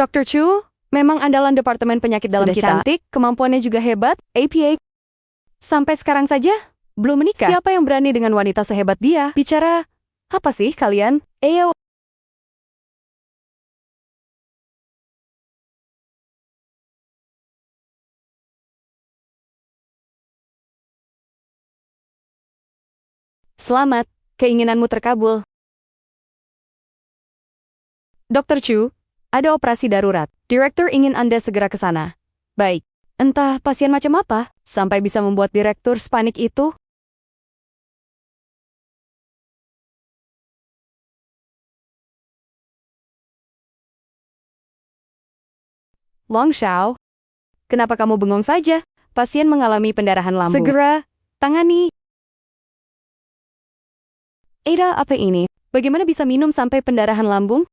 Dr. Chu, memang andalan Departemen Penyakit Dalam Sudah kita. cantik, Kemampuannya juga hebat. APA. Sampai sekarang saja, belum menikah. Siapa yang berani dengan wanita sehebat dia? Bicara, apa sih kalian? Ayo. Selamat, keinginanmu terkabul. Dr. Chu, ada operasi darurat. Direktur ingin Anda segera ke sana. Baik, entah pasien macam apa, sampai bisa membuat direktur sepanik itu. Long Xiao, kenapa kamu bengong saja? Pasien mengalami pendarahan lambung. Segera, tangani. Ada apa ini? Bagaimana bisa minum sampai pendarahan lambung?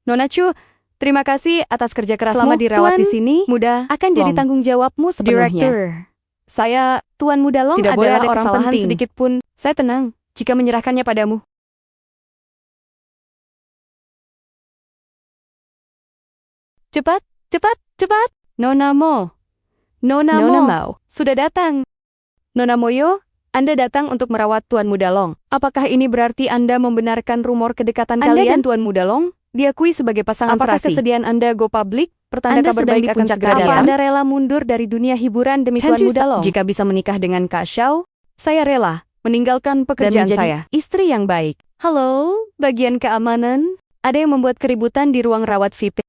Nona Chu, terima kasih atas kerja kerasmu. Selama dirawat di sini, muda akan jadi tanggung jawabmu sepenuhnya. Direktur, saya Tuan Muda Long Tidak boleh adalah ada orang kesalahan penting. sedikit Pun. Saya tenang jika menyerahkannya padamu. Cepat, cepat, cepat. Nona Mo. Nona Mo. Sudah datang. Nona Moyo, Anda datang untuk merawat Tuan Muda Long. Apakah ini berarti Anda membenarkan rumor kedekatan kalian dan Tuan Muda Long? Diakui sebagai pasangan Apakah serasi. Kesediaan Anda go public? Pertanda Anda kabar sedang baik di akan puncak segera keadaan? datang? Anda rela mundur dari dunia hiburan demi Tuan Tentu Muda Long? Jika bisa menikah dengan Kak Xiao, saya rela meninggalkan pekerjaan menjadi saya. Istri yang baik. Halo, bagian keamanan. Ada yang membuat keributan di ruang rawat VIP.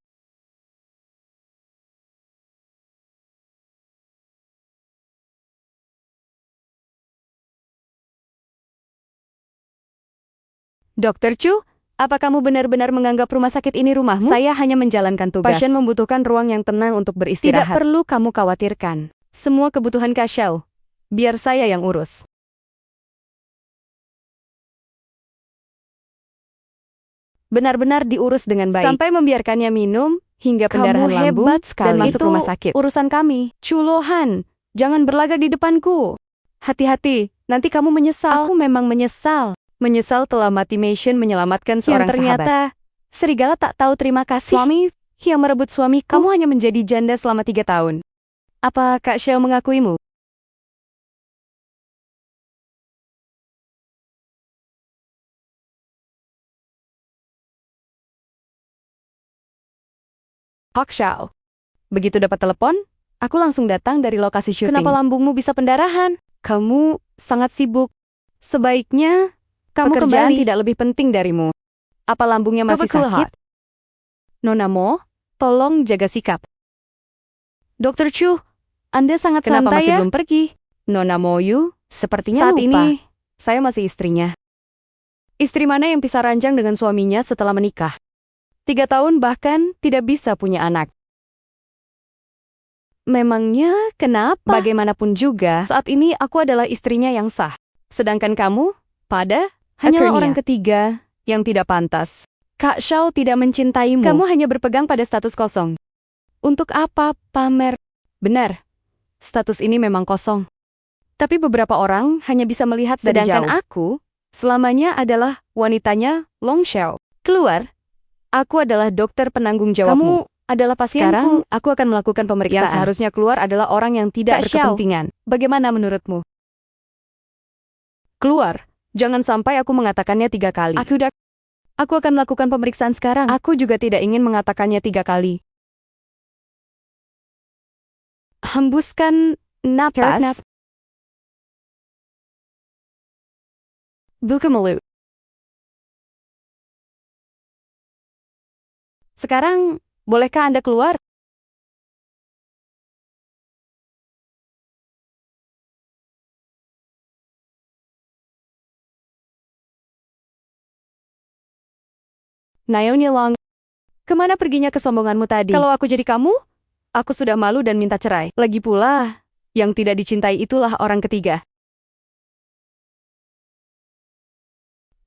Dr. Chu, apa kamu benar-benar menganggap rumah sakit ini rumahmu? Saya hanya menjalankan tugas. Pasien membutuhkan ruang yang tenang untuk beristirahat. Tidak perlu kamu khawatirkan. Semua kebutuhan Kak Xiao, biar saya yang urus. Benar-benar diurus dengan baik. Sampai membiarkannya minum hingga pendarahan lambung hebat sekali. dan masuk Itu rumah sakit. Urusan kami. Culohan, jangan berlagak di depanku. Hati-hati, nanti kamu menyesal. Aku memang menyesal. Menyesal telah mati mission menyelamatkan seorang ternyata sahabat. Serigala tak tahu terima kasih. Suami yang merebut suamiku. Kamu hanya menjadi janda selama 3 tahun. Apa Kak Xiao mengakuimu? Kak Xiao. Begitu dapat telepon, aku langsung datang dari lokasi syuting. Kenapa lambungmu bisa pendarahan? Kamu sangat sibuk. Sebaiknya kamu Pekerjaan kembali. Tidak lebih penting darimu. Apa lambungnya masih sakit? Nona Mo, tolong jaga sikap. Dr. Chu, Anda sangat Kenapa santai masih ya? belum Pergi. Nona Moyu, sepertinya Saat lupa. ini, Saya masih istrinya. Istri mana yang pisah ranjang dengan suaminya setelah menikah? 3 tahun bahkan tidak bisa punya anak. Memangnya kenapa? Bagaimanapun juga, saat ini aku adalah istrinya yang sah. Sedangkan kamu, hanyalah orang ketiga yang tidak pantas. Kak Xiao tidak mencintaimu. Kamu hanya berpegang pada status kosong. Untuk apa pamer? Benar, status ini memang kosong. Tapi beberapa orang hanya bisa melihat dari jauh. Sedangkan aku, selamanya adalah wanitanya Long Xiao. Keluar, aku adalah dokter penanggung jawabmu. Kamu adalah pasienku. Sekarang, aku akan melakukan pemeriksaan. Yang seharusnya keluar adalah orang yang tidak berkepentingan. Bagaimana menurutmu? Keluar. Jangan sampai aku mengatakannya 3 kali. Aku akan melakukan pemeriksaan sekarang. Aku juga tidak ingin mengatakannya 3 kali. Hembuskan napas. Buka mulut. Sekarang, bolehkah Anda keluar? Naomi Long, kemana perginya kesombonganmu tadi? Kalau aku jadi kamu, aku sudah malu dan minta cerai. Lagi pula, yang tidak dicintai itulah orang ketiga.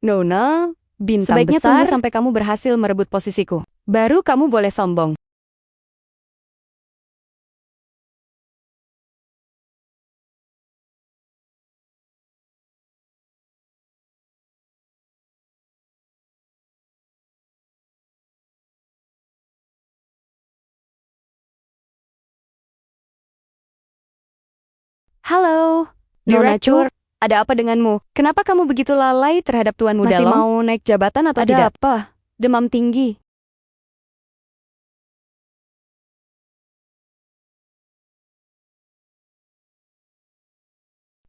Nona, bintang Sebaiknya besar, tunggu sampai kamu berhasil merebut posisiku. Baru kamu boleh sombong. Halo, Nona Chu, ada apa denganmu? Kenapa kamu begitu lalai terhadap tuanmu Masih Dalong? Mau naik jabatan atau tidak? Ada apa? Demam tinggi.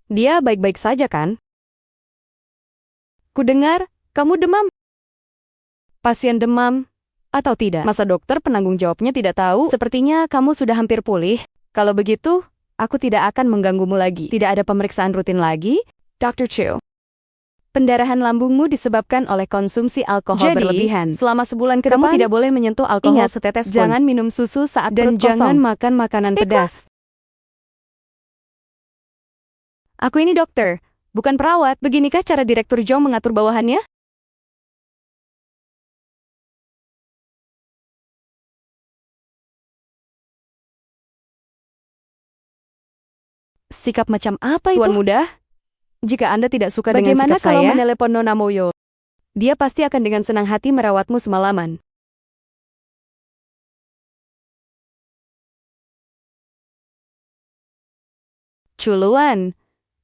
Dia baik-baik saja kan? Kudengar, kamu demam. Pasien demam atau tidak? Masa dokter penanggung jawabnya tidak tahu? Sepertinya kamu sudah hampir pulih. Kalau begitu, aku tidak akan mengganggumu lagi. Tidak ada pemeriksaan rutin lagi, Dr. Chu. Pendarahan lambungmu disebabkan oleh konsumsi alkohol berlebihan. Selama sebulan ke depan, kamu tidak boleh menyentuh alkohol setetes pun. Jangan minum susu saat dan jangan makan makanan pedas. Aku ini dokter, bukan perawat. Beginikah cara Direktur Zhou mengatur bawahannya? Sikap macam apa itu? Tuan muda, jika Anda tidak suka dengan sikap saya, bagaimana kalau menelepon Nona Moyo? Dia pasti akan dengan senang hati merawatmu semalaman. Culuan,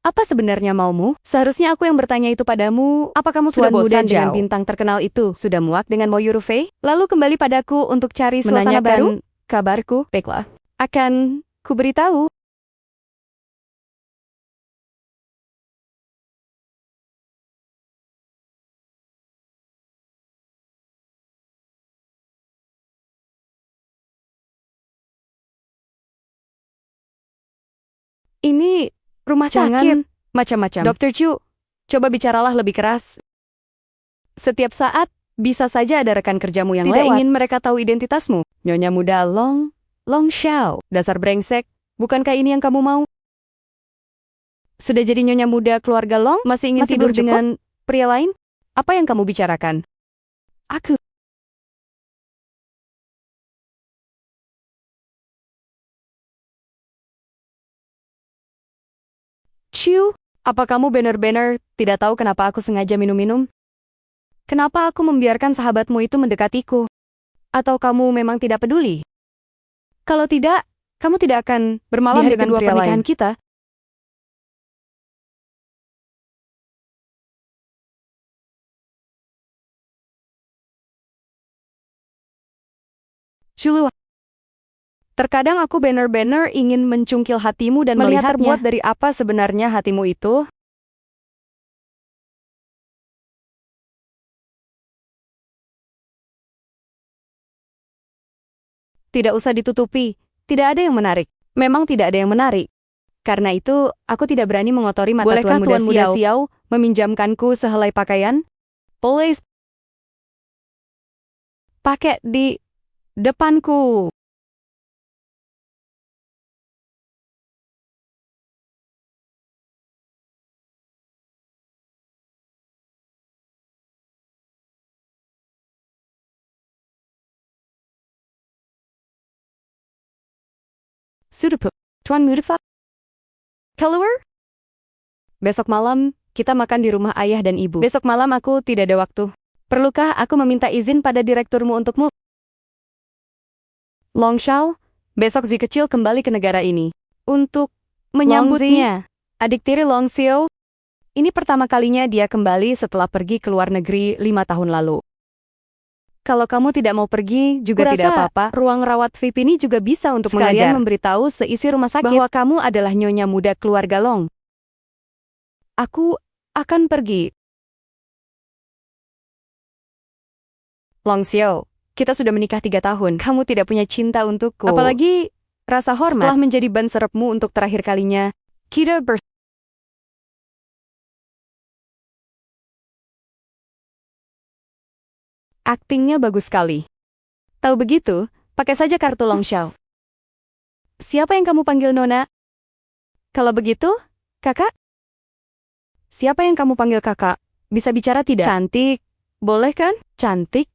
apa sebenarnya maumu? Seharusnya aku yang bertanya itu padamu. Apa kamu sudah bosan dengan bintang terkenal itu? Sudah muak dengan Moyo Rufei? Lalu kembali padaku untuk cari suasana baru? Kabarku, baiklah. Akan kuberitahu. Ini rumah sakit. Macam-macam. Dr. Chu, coba bicaralah lebih keras. Setiap saat, bisa saja ada rekan kerjamu yang tidak lewat. Ingin mereka tahu identitasmu. Nyonya muda Long Xiao. Dasar brengsek, bukankah ini yang kamu mau? Sudah jadi nyonya muda keluarga Long? Masih ingin tidur dengan pria lain? Apa yang kamu bicarakan? Aku. Chu, apa kamu benar-benar tidak tahu kenapa aku sengaja minum-minum? Kenapa aku membiarkan sahabatmu itu mendekatiku? Atau kamu memang tidak peduli? Kalau tidak, kamu tidak akan bermalam di hari kedua pernikahan kita. Shulu, terkadang aku benar-benar ingin mencungkil hatimu dan melihat terbuat dari apa sebenarnya hatimu itu. Tidak usah ditutupi, tidak ada yang menarik. Memang tidak ada yang menarik. Karena itu, aku tidak berani mengotori mata Tuan Muda Xiao meminjamkanku sehelai pakaian? Boleh pakai di depanku. Sudah, Tuan Muda. Keluar? Besok malam, kita makan di rumah ayah dan ibu. Besok malam aku tidak ada waktu. Perlukah aku meminta izin pada direkturmu untukmu? Long Xiao, besok Zi kecil kembali ke negara ini. Untuk menyambutnya. Adik tiri Long Xiao. Ini pertama kalinya dia kembali setelah pergi ke luar negeri 5 tahun lalu. Kalau kamu tidak mau pergi, juga tidak apa-apa. Ruang rawat VIP ini juga bisa untuk sekalian memberitahu seisi rumah sakit bahwa kamu adalah nyonya muda keluarga Long. Aku akan pergi. Long Xiao, kita sudah menikah 3 tahun. Kamu tidak punya cinta untukku. Apalagi rasa hormat. Setelah menjadi ban serepmu untuk terakhir kalinya, kita aktingnya bagus sekali. Tahu begitu, pakai saja kartu Long Xiao. Siapa yang kamu panggil Nona? Kalau begitu, kakak? Siapa yang kamu panggil kakak? Bisa bicara tidak? Cantik. Boleh kan? Cantik.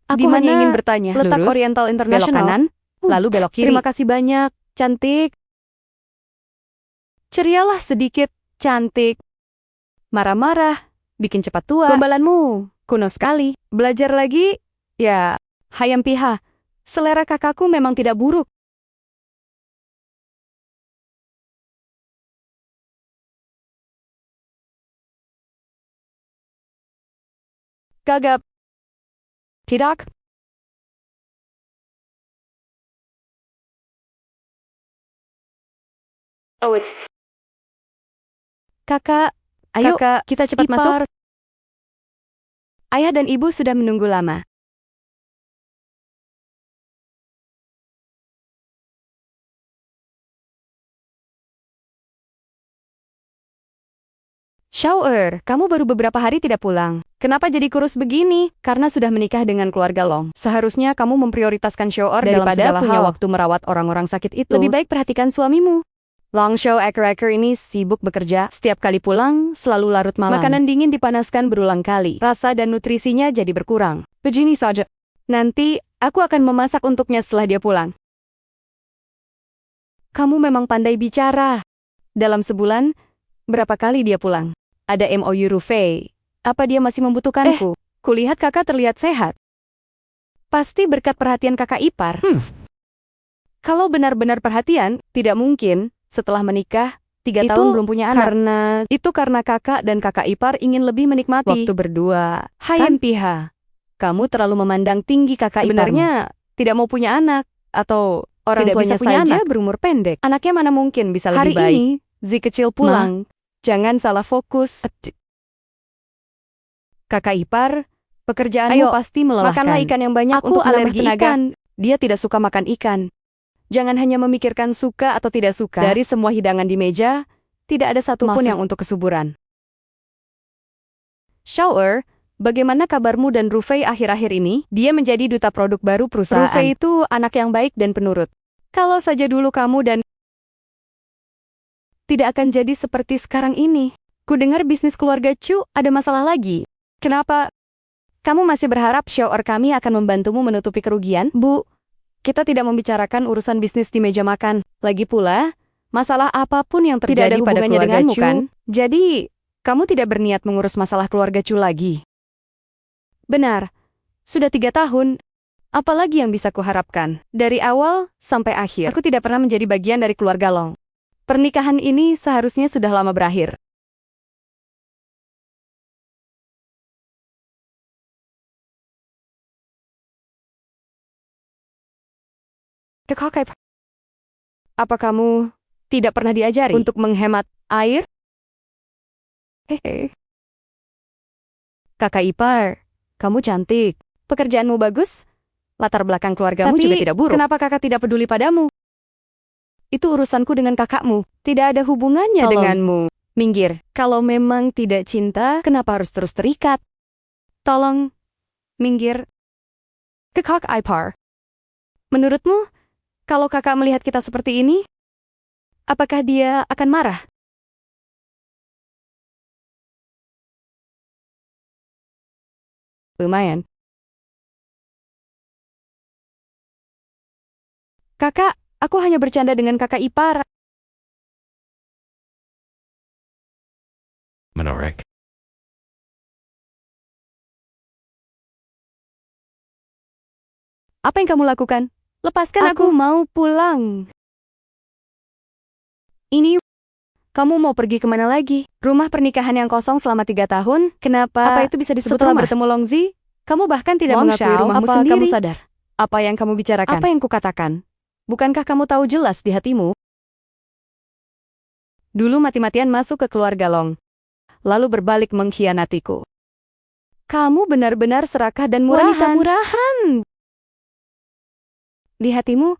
Aku hanya ingin bertanya. Letak lurus, Oriental International. Belok kanan, lalu belok kiri. Terima kasih banyak, cantik. Cerialah sedikit, cantik. Marah-marah, bikin cepat tua. Gombalanmu kuno sekali. Belajar lagi? Ya, hayam piha. Selera kakakku memang tidak buruk. Gagap. Tidak. Oh, Kakak, ayo kita cepat masuk. Ayah dan ibu sudah menunggu lama. Shower, kamu baru beberapa hari tidak pulang. Kenapa jadi kurus begini? Karena sudah menikah dengan keluarga Long. Seharusnya kamu memprioritaskan shower daripada punya waktu merawat orang-orang sakit itu. Lebih baik perhatikan suamimu. Long Show akhir-akhir ini sibuk bekerja. Setiap kali pulang, selalu larut malam. Makanan dingin dipanaskan berulang kali. Rasa dan nutrisinya jadi berkurang. Begini saja. Nanti, aku akan memasak untuknya setelah dia pulang. Kamu memang pandai bicara. Dalam sebulan, berapa kali dia pulang? Ada MOU Rufai. Apa dia masih membutuhkanku? Kulihat kakak terlihat sehat. Pasti berkat perhatian kakak ipar. Kalau benar-benar perhatian, tidak mungkin setelah menikah 3 tahun belum punya anak. Karena kakak dan kakak ipar ingin lebih menikmati waktu berdua. Hai Empiha, kamu terlalu memandang tinggi kakak iparmu. Sebenarnya tidak mau punya anak, atau orang tuanya saja berumur pendek. Anaknya mana mungkin bisa lebih baik. Hari ini, Zi kecil pulang. Jangan salah fokus. Kakak ipar, pekerjaanmu pasti melelahkan. Makanlah ikan yang banyak untuk alergi ikan. Dia tidak suka makan ikan. Jangan hanya memikirkan suka atau tidak suka. Dari semua hidangan di meja, tidak ada satupun yang untuk kesuburan. Shower, bagaimana kabarmu dan Rufai akhir-akhir ini? Dia menjadi duta produk baru perusahaan. Rufai itu anak yang baik dan penurut. Kalau saja dulu kamu dan tidak akan jadi seperti sekarang ini. Kudengar bisnis keluarga Chu ada masalah lagi. Kenapa? Kamu masih berharap shower kami akan membantumu menutupi kerugian? Bu, kita tidak membicarakan urusan bisnis di meja makan. Lagi pula, masalah apapun yang terjadi pada keluarga Chu, kan? Jadi, kamu tidak berniat mengurus masalah keluarga Chu lagi. Benar, sudah 3 tahun. Apalagi yang bisa kuharapkan? Dari awal sampai akhir, aku tidak pernah menjadi bagian dari keluarga Long. Pernikahan ini seharusnya sudah lama berakhir. Kakak, apa kamu tidak pernah diajari untuk menghemat air? Kakak ipar, kamu cantik. Pekerjaanmu bagus. Latar belakang keluargamu juga tidak buruk. Kenapa kakak tidak peduli padamu? Itu urusanku dengan kakakmu. Tidak ada hubungannya denganmu. Minggir. Kalau memang tidak cinta, kenapa harus terus terikat? Tolong, minggir. Kakak ipar. Menurutmu, kalau kakak melihat kita seperti ini, apakah dia akan marah? Lumayan. Kakak, aku hanya bercanda dengan kakak ipar. Menorek. Apa yang kamu lakukan? Lepaskan aku mau pulang. Ini, kamu mau pergi kemana lagi? Rumah pernikahan yang kosong selama 3 tahun? Kenapa? Apa itu bisa disebut setelah bertemu Longzi? Kamu bahkan tidak mengakui rumahmu sendiri. Kamu sadar? Apa yang kamu bicarakan? Apa yang kukatakan? Bukankah kamu tahu jelas di hatimu? Dulu mati-matian masuk ke keluarga Long, lalu berbalik mengkhianatiku. Kamu benar-benar serakah dan murahan. Wanita murahan. Di hatimu,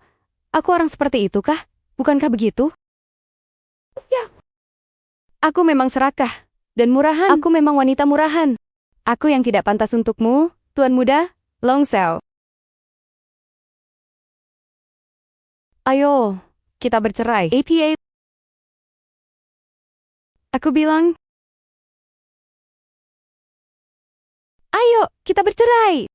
aku orang seperti itu kah? Bukankah begitu? Ya. Aku memang serakah dan murahan. Aku memang wanita murahan. Aku yang tidak pantas untukmu, Tuan Muda, Long Xiao. Ayo, kita bercerai. APA. Aku bilang, ayo, kita bercerai.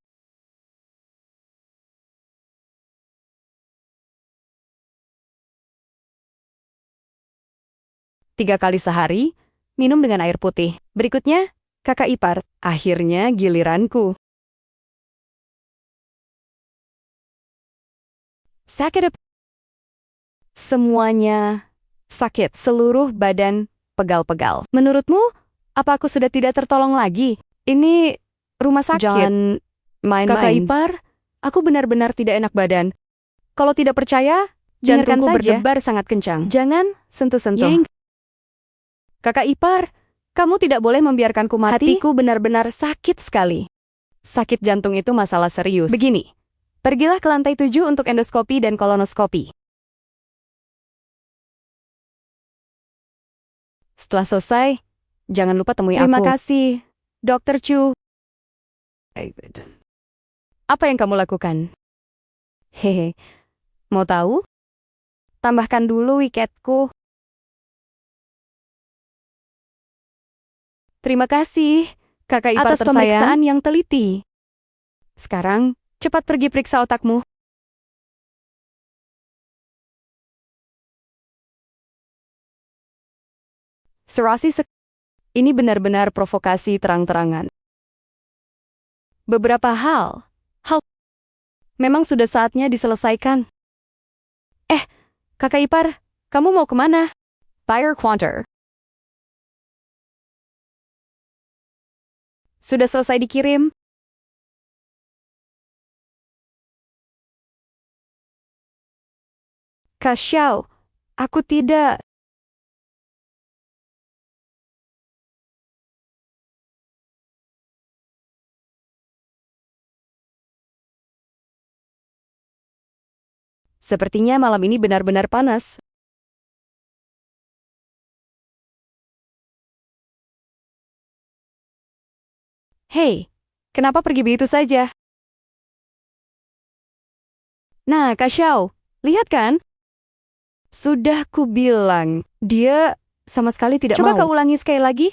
Tiga kali sehari, minum dengan air putih. Berikutnya, kakak ipar. Akhirnya giliranku. Sakit. Semuanya sakit. Seluruh badan pegal-pegal. Menurutmu, apa aku sudah tidak tertolong lagi? Ini rumah sakit. Jangan main-main. Kakak ipar, aku benar-benar tidak enak badan. Kalau tidak percaya, jantungku berdebar sangat kencang. Jangan sentuh-sentuh. Kakak ipar, kamu tidak boleh membiarkanku mati. Hatiku benar-benar sakit sekali. Sakit jantung itu masalah serius. Begini, pergilah ke lantai 7 untuk endoskopi dan kolonoskopi. Setelah selesai, jangan lupa temui aku. Terima kasih, Dr. Chu. Apa yang kamu lakukan? Hehe, mau tahu? Tambahkan dulu wiketku. Terima kasih, kakak ipar atas pemeriksaan yang teliti. Sekarang, cepat pergi periksa otakmu. Serasi ini benar-benar provokasi terang-terangan. Beberapa hal memang sudah saatnya diselesaikan. Kakak ipar, kamu mau kemana? Fire Quanter. Sudah selesai dikirim? Kak Xiao, aku tidak. Sepertinya malam ini benar-benar panas. Hei, kenapa pergi begitu saja? Nah, Kak Xiao, lihat kan? Sudah kubilang, dia sama sekali tidak mau. Coba kau ulangi sekali lagi.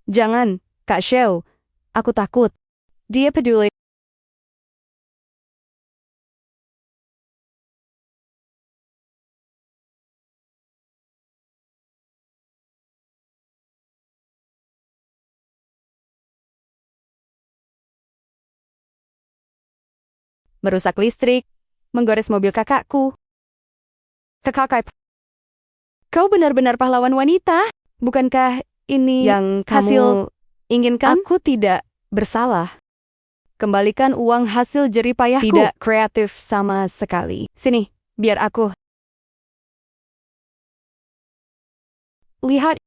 Jangan, Kak Xiao. Aku takut. Dia peduli. Merusak listrik, menggores mobil kakakku. Kakak, kau benar-benar pahlawan wanita. Bukankah ini yang hasil inginkan? Aku tidak bersalah. Kembalikan uang hasil jeripayahku. Tidak kreatif sama sekali. Sini, biar aku. Lihat.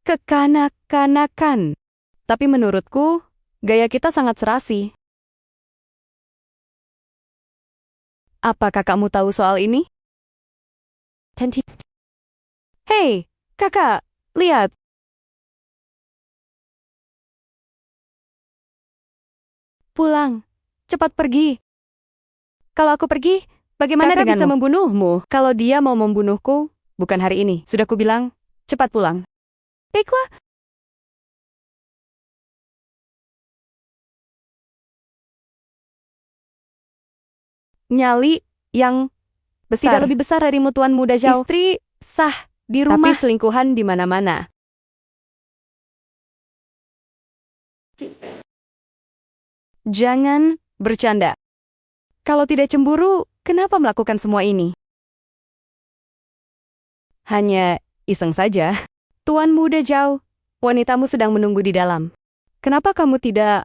Kekanak-kanakan. Tapi menurutku, gaya kita sangat serasi. Apakah kamu tahu soal ini? Hei, kakak, lihat. Pulang. Cepat pergi. Kalau aku pergi, bagaimana kakak bisa membunuhmu? Kalau dia mau membunuhku, bukan hari ini. Sudah kubilang, cepat pulang. Baiklah. Nyali yang besar. Tidak lebih besar darimu Tuan Muda Zhao. Istri sah di rumah. Tapi selingkuhan di mana-mana. Jangan bercanda. Kalau tidak cemburu, kenapa melakukan semua ini? Hanya iseng saja. Tuan Muda Zhao, wanitamu sedang menunggu di dalam. Kenapa kamu tidak...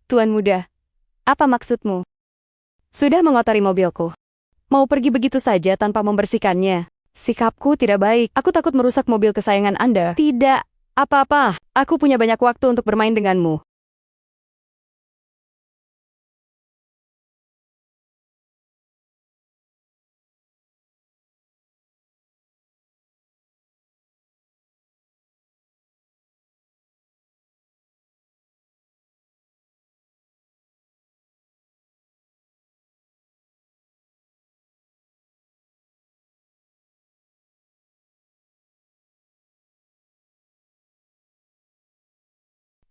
Tuan Muda, apa maksudmu? Sudah mengotori mobilku. Mau pergi begitu saja tanpa membersihkannya. Sikapku tidak baik. Aku takut merusak mobil kesayangan Anda. Tidak. Apa-apa, aku punya banyak waktu untuk bermain denganmu.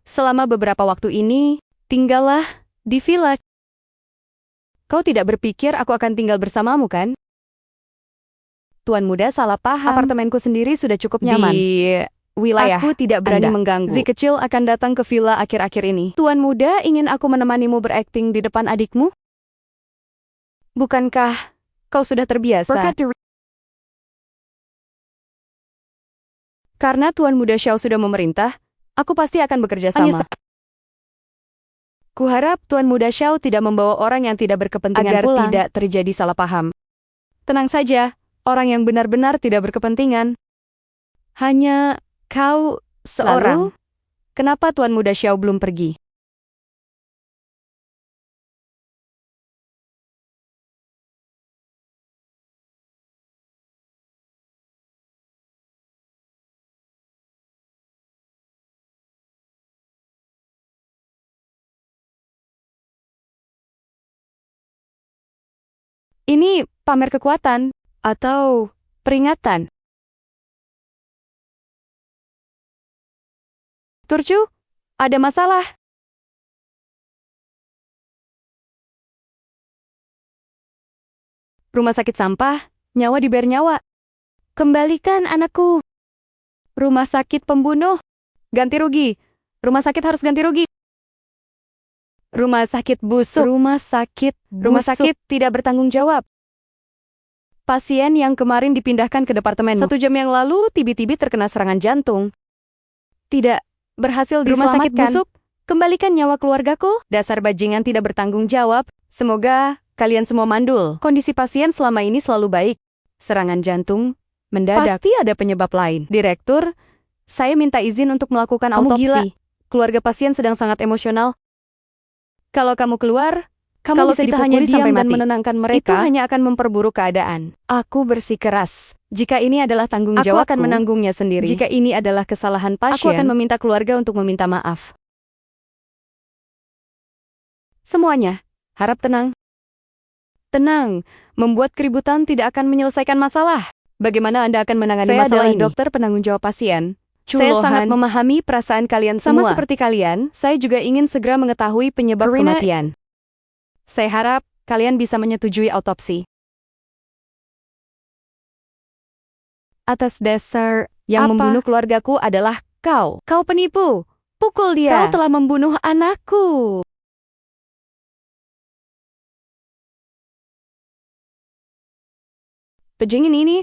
Selama beberapa waktu ini, tinggallah di villa. Kau tidak berpikir aku akan tinggal bersamamu, kan? Tuan muda salah paham. Apartemenku sendiri sudah cukup nyaman. Di wilayah aku tidak berani mengganggu. Si kecil akan datang ke villa akhir-akhir ini. Tuan muda ingin aku menemanimu berakting di depan adikmu? Bukankah kau sudah terbiasa? Karena Tuan Muda Xiao sudah memerintah, aku pasti akan bekerja sama. Kuharap Tuan Muda Xiao tidak membawa orang yang tidak berkepentingan agar pulang. Tidak terjadi salah paham. Tenang saja, orang yang benar-benar tidak berkepentingan. Hanya kau seorang. Lalu, kenapa Tuan Muda Xiao belum pergi? Ini pamer kekuatan atau peringatan? Turcu, ada masalah. Rumah sakit sampah, nyawa dibayar nyawa. Kembalikan anakku. Rumah sakit pembunuh, ganti rugi. Rumah sakit harus ganti rugi. Rumah sakit busuk. Rumah sakit tidak bertanggung jawab. Pasien yang kemarin dipindahkan ke departemen 1 jam yang lalu tiba-tiba terkena serangan jantung. Tidak berhasil diselamatkan. Rumah sakit busuk, kembalikan nyawa keluargaku. Dasar bajingan tidak bertanggung jawab. Semoga kalian semua mandul. Kondisi pasien selama ini selalu baik. Serangan jantung mendadak. Pasti ada penyebab lain. Direktur, saya minta izin untuk melakukan autopsi. Gila. Keluarga pasien sedang sangat emosional. Kalau kamu keluar, kamu bisa dipukuli sampai mati. Dan menenangkan mereka, itu hanya akan memperburuk keadaan. Aku bersikeras. Jika ini adalah tanggung jawabku, aku akan menanggungnya sendiri. Jika ini adalah kesalahan pasien, aku akan meminta keluarga untuk meminta maaf. Semuanya, harap tenang. Tenang, membuat keributan tidak akan menyelesaikan masalah. Bagaimana Anda akan menangani masalah ini? Saya adalah dokter penanggung jawab pasien. Saya sangat memahami perasaan kalian semua. Sama seperti kalian, saya juga ingin segera mengetahui penyebab kematian. Saya harap kalian bisa menyetujui autopsi. Atas dasar yang membunuh keluargaku adalah kau. Kau penipu. Pukul dia. Kau telah membunuh anakku. Bajingan ini